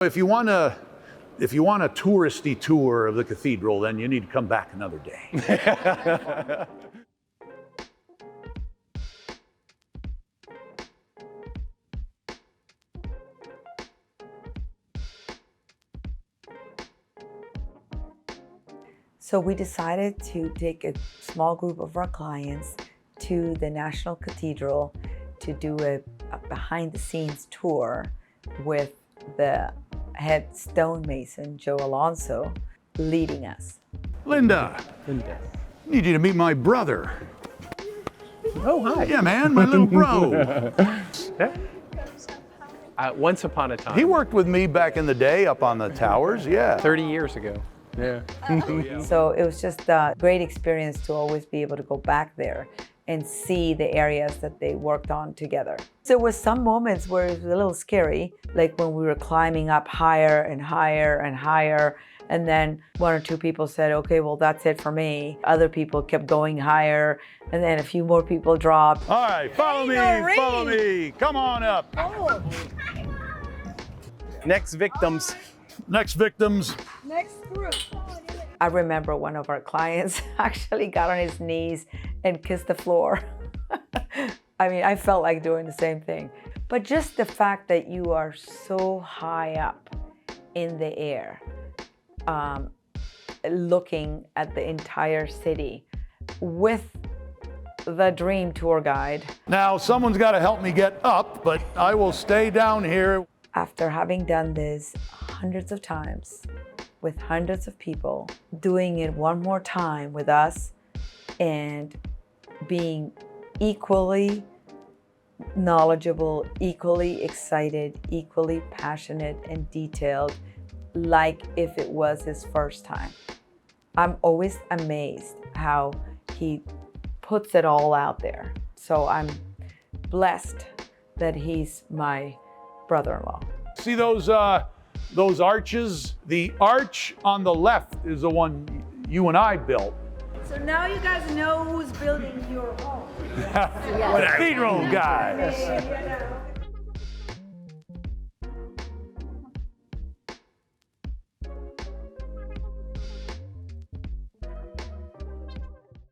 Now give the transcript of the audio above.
If you want a touristy tour of the cathedral, then you need to come back another day. So we decided to take a small group of our clients to the National Cathedral to do a behind-the-scenes tour with the head stonemason, Joe Alonso, leading us. Linda, I need you to meet my brother. Oh, hi. Yeah, man, my little bro. Once upon a time. He worked with me back in the day up on the towers, yeah. 30 years ago. Yeah. So it was just a great experience to always be able to go back there and see the areas that they worked on together. So there was some moments where it was a little scary, like when we were climbing up higher and higher and higher, and then one or two people said, okay, well, that's it for me. Other people kept going higher, and then a few more people dropped. All right, follow me, come on up. Oh. Next victims. Next victims. Next group. I remember one of our clients actually got on his knees and kissed the floor. I mean, I felt like doing the same thing. But just the fact that you are so high up in the air, looking at the entire city with the dream tour guide. Now, someone's got to help me get up, but I will stay down here. After having done this hundreds of times with hundreds of people, doing it one more time with us and being equally knowledgeable, equally excited, equally passionate and detailed, like if it was his first time. I'm always amazed how he puts it all out there. So I'm blessed that he's my brother-in-law. See those arches? The arch on the left is the one you and I built. So now you guys know who's building your home. Cathedral guys.